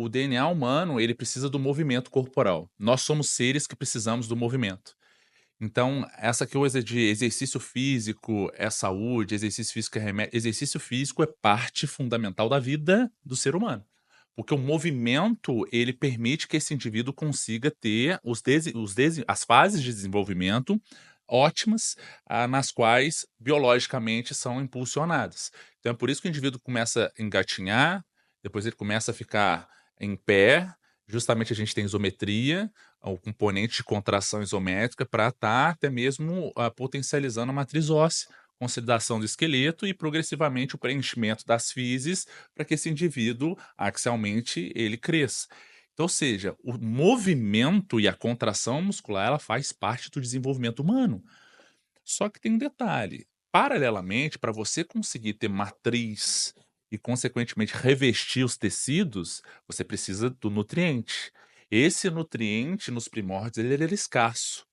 o DNA humano, ele precisa do movimento corporal. Nós somos seres que precisamos do movimento. Então, essa coisa de exercício físico é saúde, exercício físico é remédio, exercício físico é parte fundamental da vida do ser humano. Porque o movimento, ele permite que esse indivíduo consiga ter as fases de desenvolvimento ótimas, nas quais biologicamente são impulsionadas. Então é por isso que o indivíduo começa a engatinhar, depois ele começa a ficar em pé, justamente a gente tem isometria, o componente de contração isométrica para estar até mesmo potencializando a matriz óssea, consolidação do esqueleto e progressivamente o preenchimento das físis para que esse indivíduo axialmente ele cresça. Então, ou seja, o movimento e a contração muscular ela faz parte do desenvolvimento humano. Só que tem um detalhe, paralelamente, para você conseguir ter matriz e, consequentemente, revestir os tecidos, você precisa do nutriente. Esse nutriente, nos primórdios, ele era escasso.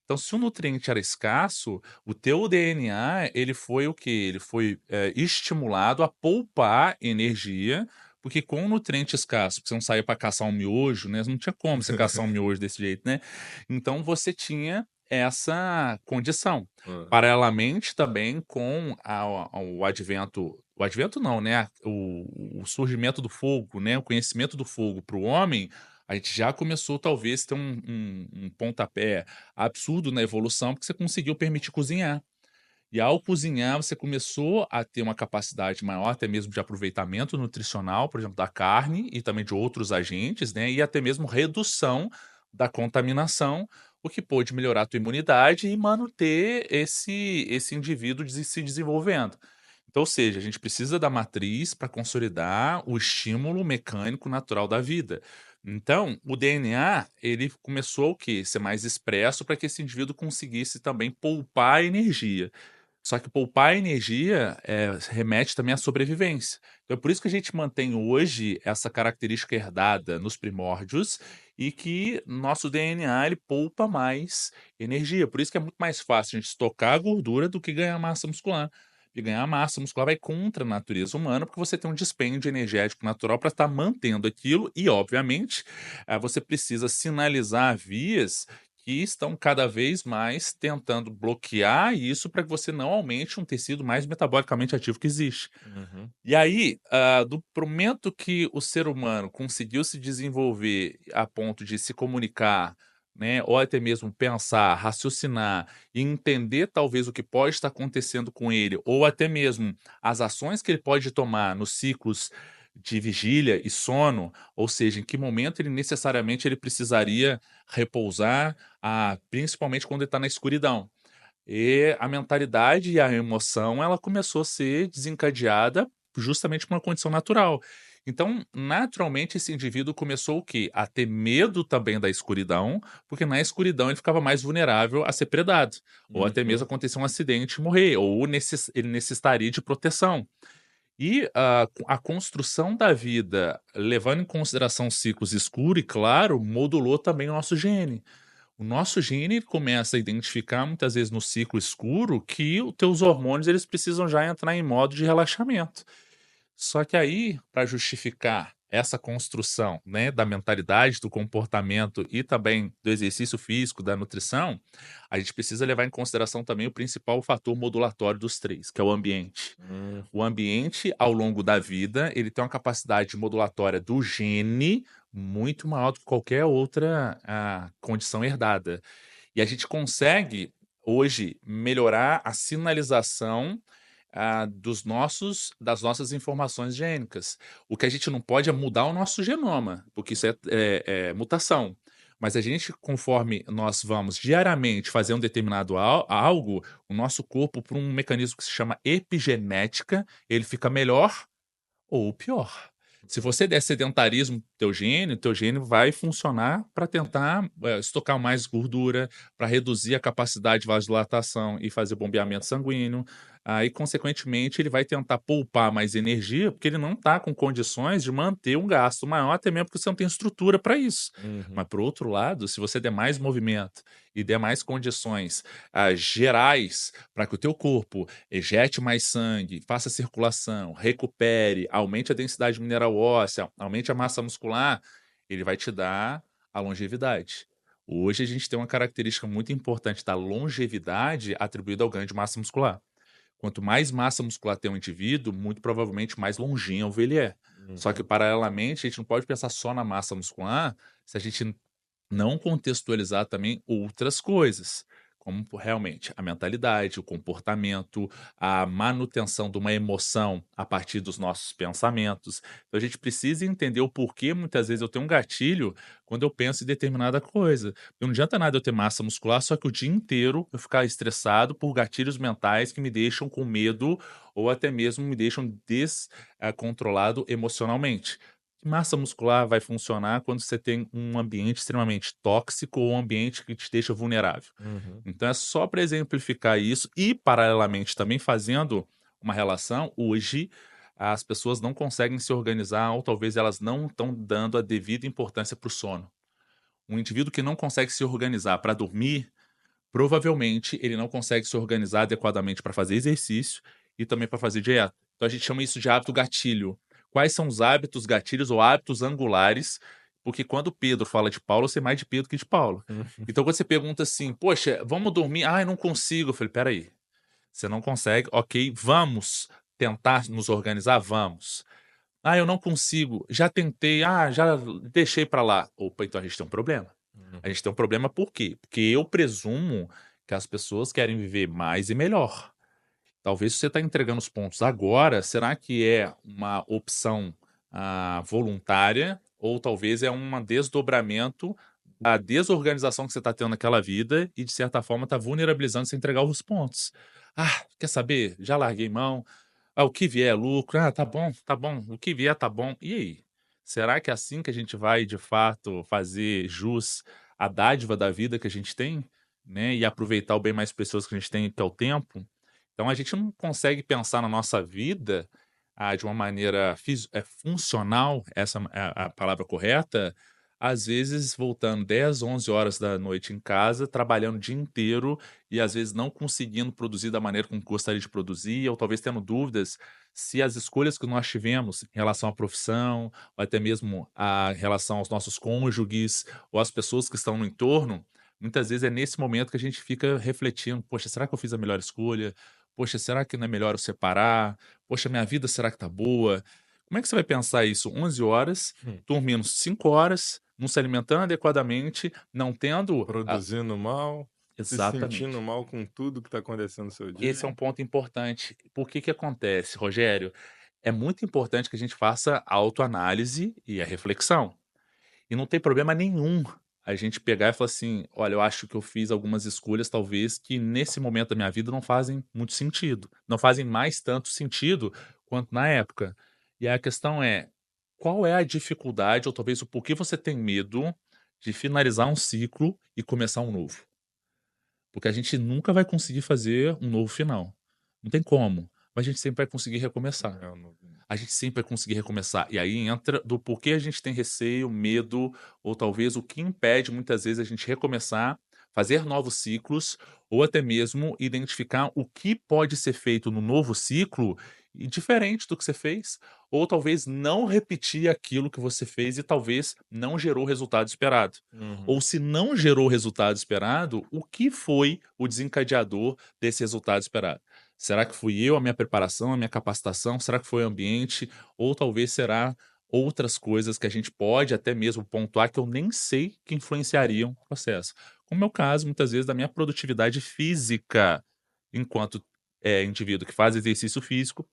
Então, se o nutriente era escasso, o teu DNA, ele foi o quê? Ele foi, estimulado a poupar energia, porque com o nutriente escasso, porque você não saía para caçar um miojo, né, não tinha como você caçar um miojo desse jeito, né. Então você tinha essa condição. Hã. Paralelamente também com o advento não, né, o surgimento do fogo, né, o conhecimento do fogo para o homem, a gente já começou talvez ter um pontapé absurdo na evolução, porque você conseguiu permitir cozinhar. E ao cozinhar, você começou a ter uma capacidade maior, até mesmo de aproveitamento nutricional, por exemplo, da carne e também de outros agentes, né? E até mesmo redução da contaminação, o que pôde melhorar a tua imunidade e manter esse indivíduo se desenvolvendo. Então, ou seja, a gente precisa da matriz para consolidar o estímulo mecânico natural da vida. Então, o DNA, ele começou o quê? Ser mais expresso para que esse indivíduo conseguisse também poupar energia. Só que poupar energia, remete também à sobrevivência. Então é por isso que a gente mantém hoje essa característica herdada nos primórdios e que nosso DNA ele poupa mais energia. Por isso que é muito mais fácil a gente estocar a gordura do que ganhar massa muscular. E ganhar massa muscular vai contra a natureza humana, porque você tem um dispêndio energético natural para estar mantendo aquilo e, obviamente, você precisa sinalizar vias que estão cada vez mais tentando bloquear isso para que você não aumente um tecido mais metabolicamente ativo que existe. Uhum. E aí, do pro momento que o ser humano conseguiu se desenvolver a ponto de se comunicar, né, ou até mesmo pensar, raciocinar e entender talvez o que pode estar acontecendo com ele, ou até mesmo as ações que ele pode tomar nos ciclos de vigília e sono, ou seja, em que momento ele necessariamente ele precisaria repousar, principalmente quando ele está na escuridão. E a mentalidade e a emoção, ela começou a ser desencadeada justamente por uma condição natural. Então, naturalmente, esse indivíduo começou o quê? A ter medo também da escuridão, porque na escuridão ele ficava mais vulnerável a ser predado, ou até mesmo Uhum. acontecer um acidente e morrer, ou ele necessitaria de proteção. E a construção da vida, levando em consideração ciclos escuro e claro, modulou também o nosso gene. O nosso gene começa a identificar muitas vezes no ciclo escuro que os teus hormônios eles precisam já entrar em modo de relaxamento. Só que aí, para justificar essa construção, né, da mentalidade, do comportamento e também do exercício físico, da nutrição, a gente precisa levar em consideração também o principal fator modulatório dos 3, que é o ambiente. Hum. O ambiente, ao longo da vida, ele tem uma capacidade modulatória do gene muito maior do que qualquer outra, condição herdada. E a gente consegue, hoje, melhorar a sinalização, das nossas informações gênicas. O que a gente não pode é mudar o nosso genoma, porque isso é mutação. Mas a gente, conforme nós vamos diariamente fazer um determinado algo, o nosso corpo, por um mecanismo que se chama epigenética, ele fica melhor ou pior. Se você der sedentarismo para teu gene vai funcionar para tentar, estocar mais gordura, para reduzir a capacidade de vasodilatação e fazer bombeamento sanguíneo. aí consequentemente ele vai tentar poupar mais energia, porque ele não está com condições de manter um gasto maior, até mesmo porque você não tem estrutura para isso. Uhum. Mas por outro lado, se você der mais movimento e der mais condições, gerais para que o teu corpo ejete mais sangue, faça circulação, recupere, aumente a densidade mineral óssea, aumente a massa muscular, ele vai te dar a longevidade. Hoje a gente tem uma característica muito importante da longevidade atribuída ao ganho de massa muscular. Quanto mais massa muscular tem um indivíduo, muito provavelmente mais longínquo ele é. Só que Uhum. paralelamente, a gente não pode pensar só na massa muscular, se a gente não contextualizar também outras coisas, como realmente a mentalidade, o comportamento, a manutenção de uma emoção a partir dos nossos pensamentos. Então a gente precisa entender o porquê muitas vezes eu tenho um gatilho quando eu penso em determinada coisa. Não adianta nada eu ter massa muscular, só que o dia inteiro eu ficar estressado por gatilhos mentais que me deixam com medo ou até mesmo me deixam descontrolado emocionalmente. Massa muscular vai funcionar quando você tem um ambiente extremamente tóxico ou um ambiente que te deixa vulnerável. Uhum. Então é só para exemplificar isso e, paralelamente, também fazendo uma relação, hoje as pessoas não conseguem se organizar ou talvez elas não estão dando a devida importância para o sono. Um indivíduo que não consegue se organizar para dormir, provavelmente ele não consegue se organizar adequadamente para fazer exercício e também para fazer dieta. Então a gente chama isso de hábito gatilho. Quais são os hábitos gatilhos ou hábitos angulares? Porque quando Pedro fala de Paulo, eu sei mais de Pedro que de Paulo. Uhum. Então quando você pergunta assim: "Poxa, vamos dormir?", "Ai, não consigo", eu falei: "Espera aí, você não consegue, ok, vamos tentar nos organizar? Vamos". "Ah, eu não consigo, já tentei, já deixei para lá". Opa, então a gente tem um problema. A Uhum. gente tem um problema por quê? Porque eu presumo que as pessoas querem viver mais e melhor. Talvez você está entregando os pontos agora, será que é uma opção, voluntária ou talvez é um desdobramento da desorganização que você está tendo naquela vida e de certa forma está vulnerabilizando você a entregar os pontos. "Ah, quer saber? Já larguei mão. O que vier é lucro. Ah, tá bom, o que vier tá bom". E aí? Será que é assim que a gente vai de fato fazer jus à dádiva da vida que a gente tem, né, e aproveitar o bem mais precioso que a gente tem, que é o tempo? Então a gente não consegue pensar na nossa vida, de uma maneira funcional, essa é a palavra correta, às vezes voltando 10, 11 horas da noite em casa, trabalhando o dia inteiro e às vezes não conseguindo produzir da maneira como gostaria de produzir, ou talvez tendo dúvidas se as escolhas que nós tivemos em relação à profissão, ou até mesmo a relação aos nossos cônjuges, ou às pessoas que estão no entorno, muitas vezes é nesse momento que a gente fica refletindo: "Poxa, será que eu fiz a melhor escolha? Poxa, será que não é melhor eu separar? Poxa, minha vida será que tá boa?". Como é que você vai pensar isso 11 horas, Hum. dormindo 5 horas, não se alimentando adequadamente, não tendo a Produzindo mal, se sentindo exatamente. mal com tudo que está acontecendo no seu Esse é dia. um ponto importante. Por que que acontece, Rogério? É muito importante que a gente faça a autoanálise e a reflexão. E não tem problema nenhum a gente pegar e falar assim: "Olha, eu acho que eu fiz algumas escolhas, talvez, que nesse momento da minha vida não fazem muito sentido, não fazem mais tanto sentido quanto na época". E aí a questão é, qual é a dificuldade ou talvez o porquê você tem medo de finalizar um ciclo e começar um novo? Porque a gente nunca vai conseguir fazer um novo final. Não tem como, mas a gente sempre vai conseguir recomeçar. É, eu não A gente sempre vai conseguir recomeçar. E aí entra do porquê a gente tem receio, medo, ou talvez o que impede muitas vezes a gente recomeçar, fazer novos ciclos, ou até mesmo identificar o que pode ser feito no novo ciclo e diferente do que você fez, ou talvez não repetir aquilo que você fez e talvez não gerou o resultado esperado. Ou Uhum. se não gerou o resultado esperado, o que foi o desencadeador desse resultado esperado? Será que fui eu, a minha preparação, a minha capacitação? Será que foi o ambiente? Ou talvez será outras coisas que a gente pode até mesmo pontuar que eu nem sei que influenciariam o processo. Como é o caso, muitas vezes, da minha produtividade física, enquanto indivíduo que faz exercício físico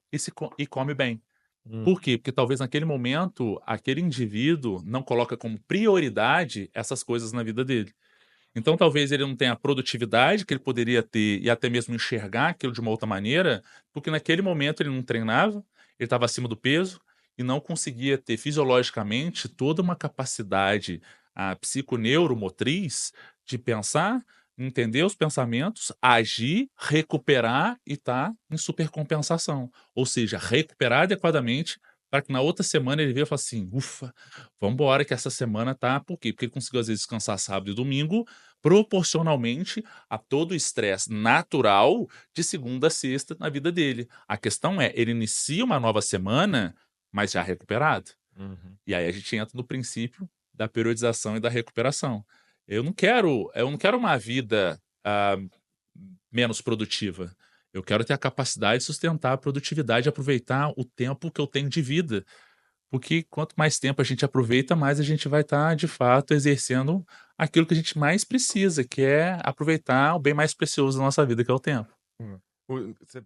e come bem. Hum. Por quê? Porque talvez naquele momento, aquele indivíduo não coloca como prioridade essas coisas na vida dele. Então talvez ele não tenha a produtividade que ele poderia ter e até mesmo enxergar aquilo de uma outra maneira, porque naquele momento ele não treinava, ele estava acima do peso e não conseguia ter fisiologicamente toda uma capacidade, psiconeuromotriz de pensar, entender os pensamentos, agir, recuperar e estar em supercompensação. Ou seja, recuperar adequadamente para que na outra semana ele venha e fale assim: "Ufa, vamos embora que essa semana tá", por quê? Porque ele conseguiu às vezes descansar sábado e domingo, proporcionalmente a todo o estresse natural de segunda a sexta na vida dele. A questão é, ele inicia uma nova semana, mas já recuperado. Uhum. E aí a gente entra no princípio da periodização e da recuperação. Eu não quero uma vida, menos produtiva. Eu quero ter a capacidade de sustentar a produtividade e aproveitar o tempo que eu tenho de vida, porque quanto mais tempo a gente aproveita, mais a gente vai estar, de fato, exercendo aquilo que a gente mais precisa, que é aproveitar o bem mais precioso da nossa vida, que é o tempo. Hum. O você